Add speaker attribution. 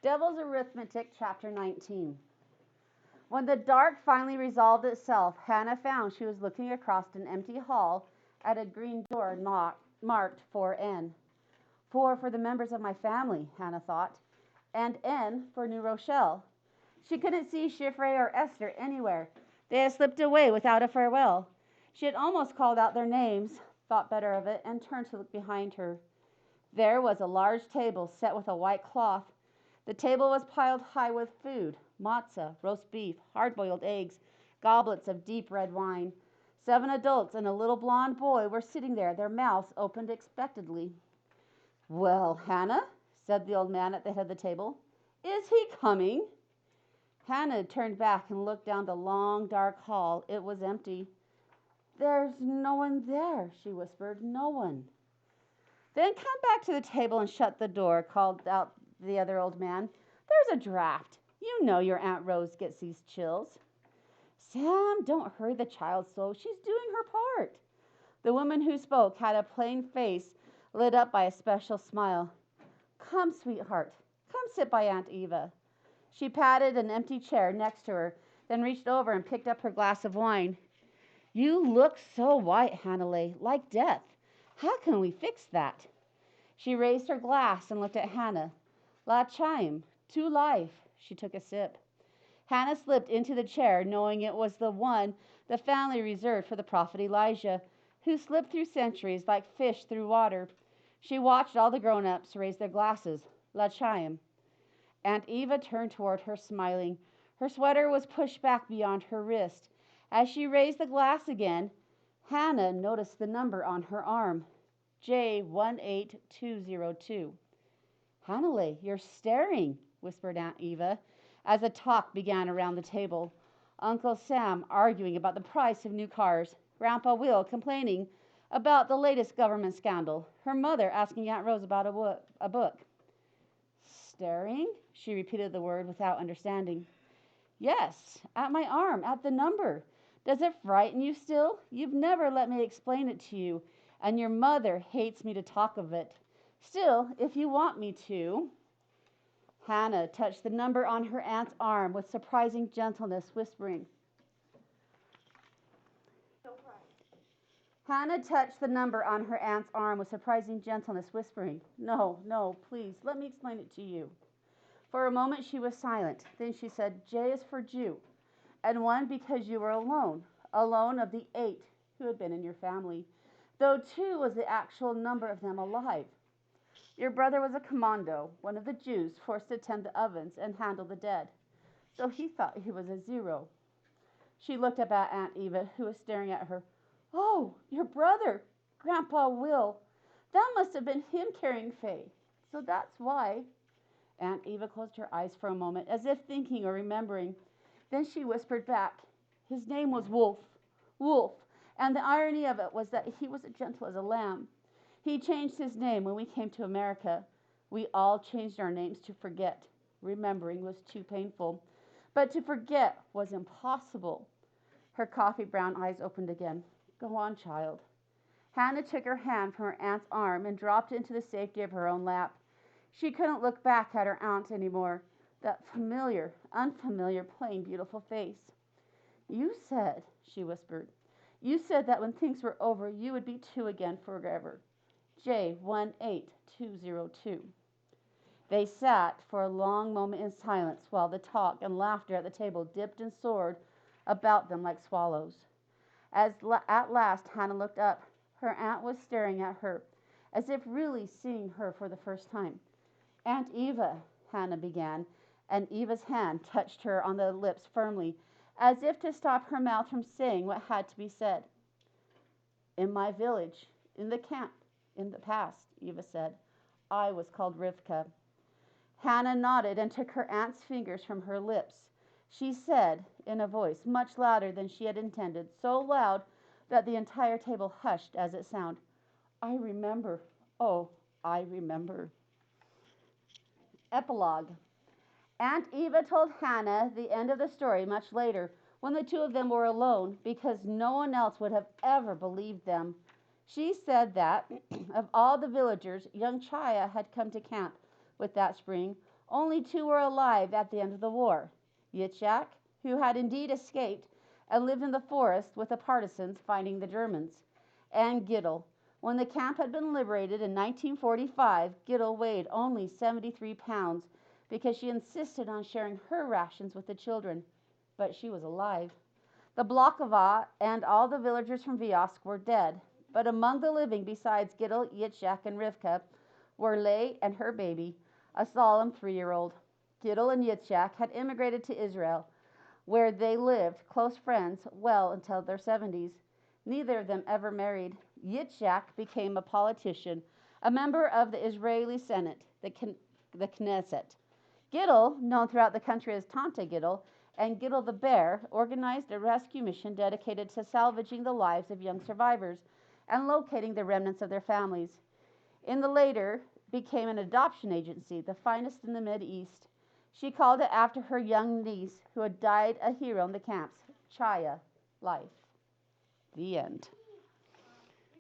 Speaker 1: Devil's Arithmetic, Chapter 19. When the dark finally resolved itself, Hannah found she was looking across an empty hall at a green door marked 4N. 4 for the members of my family, Hannah thought, and N for New Rochelle. She couldn't see Chiffre or Esther anywhere. They had slipped away without a farewell. She had almost called out their names, thought better of it, and turned to look behind her. There was a large table set with a white cloth. The table was piled high with food, matzah, roast beef, hard-boiled eggs, goblets of deep red wine. 7 adults and a little blond boy were sitting there, their mouths opened expectantly. "Well, Hannah," said the old man at the head of the table, "is he coming?" Hannah turned back and looked down the long, dark hall. It was empty. "There's no one there," she whispered. "No one." "Then come back to the table and shut the door," called out the other old man. "There's a draft. You know your Aunt Rose gets these chills." "Sam, don't hurry the child so. She's doing her part." The woman who spoke had a plain face lit up by a special smile. "Come, sweetheart. Come sit by Aunt Eva." She patted an empty chair next to her, then reached over and picked up her glass of wine. "You look so white, Hannah, like death. How can we fix that?" She raised her glass and looked at Hannah. "La chime, to life." She took a sip. Hannah slipped into the chair, knowing it was the one the family reserved for the prophet Elijah, who slipped through centuries like fish through water. She watched all the grown-ups raise their glasses. La chime. Aunt Eva turned toward her, smiling. Her sweater was pushed back beyond her wrist. As she raised the glass again, Hannah noticed the number on her arm. J18202. "Hannah, you're staring," whispered Aunt Eva, as a talk began around the table. Uncle Sam arguing about the price of new cars, Grandpa Will complaining about the latest government scandal, her mother asking Aunt Rose about a book. "Staring?" She repeated the word without understanding. "Yes, at my arm, at the number. Does it frighten you still? You've never let me explain it to you, and your mother hates me to talk of it. Still, if you want me to." Hannah touched the number on her aunt's arm with surprising gentleness, whispering. Hannah touched the number on her aunt's arm with surprising gentleness, whispering, No, please, let me explain it to you." For a moment she was silent. Then she said, "J is for Jew, and 1 because you were alone of the 8 who had been in your family, though 2 was the actual number of them alive. Your brother was a commando, one of the Jews forced to tend the ovens and handle the dead, so he thought he was a 0. She looked up at Aunt Eva, who was staring at her. "Oh, your brother, Grandpa Will. That must have been him carrying Faye. So that's why." Aunt Eva closed her eyes for a moment, as if thinking or remembering. Then she whispered back, "His name was Wolf, and the irony of it was that he was as gentle as a lamb. He changed his name when we came to America. We all changed our names to forget. Remembering was too painful, but to forget was impossible." Her coffee brown eyes opened again. "Go on, child." Hannah took her hand from her aunt's arm and dropped it into the safety of her own lap. She couldn't look back at her aunt anymore. That familiar, unfamiliar, plain, beautiful face. "You said," she whispered, "you said that when things were over, you would be 2 again forever. J18202. They sat for a long moment in silence while the talk and laughter at the table dipped and soared about them like swallows. At last Hannah looked up. Her aunt was staring at her, as if really seeing her for the first time. "Aunt Eva," Hannah began, and Eva's hand touched her on the lips firmly, as if to stop her mouth from saying what had to be said. "In my village, in the camp, in the past," Eva said, "I was called Rivka." Hannah nodded and took her aunt's fingers from her lips. She said, in a voice much louder than she had intended, so loud that the entire table hushed as it sounded, "I remember. Oh, I remember." Epilouge. Aunt Eva told Hannah the end of the story much later, when the 2 of them were alone, because no one else would have ever believed them. She said that, of all the villagers young Chaya had come to camp with that spring, Only 2 were alive at the end of the war. Yitzhak, who had indeed escaped and lived in the forest with the partisans fighting the Germans, and Gittel. When the camp had been liberated in 1945, Gittel weighed only 73 pounds because she insisted on sharing her rations with the children, but she was alive. The Blokova and all the villagers from Viosk were dead, but among the living, besides Gittel, Yitzhak, and Rivka, were Leah and her baby, a solemn 3-year-old. Gittel and Yitzhak had immigrated to Israel, where they lived close friends well until their 70s. Neither of them ever married. Yitzhak became a politician, a member of the Israeli Senate, the Knesset. Gittel, known throughout the country as Tante Gittel, and Gittel the Bear, organized a rescue mission dedicated to salvaging the lives of young survivors and locating the remnants of their families. In the later became an adoption agency, the finest in the Mid-East. She called it after her young niece, who had died a hero in the camps, Chaya, life. The end.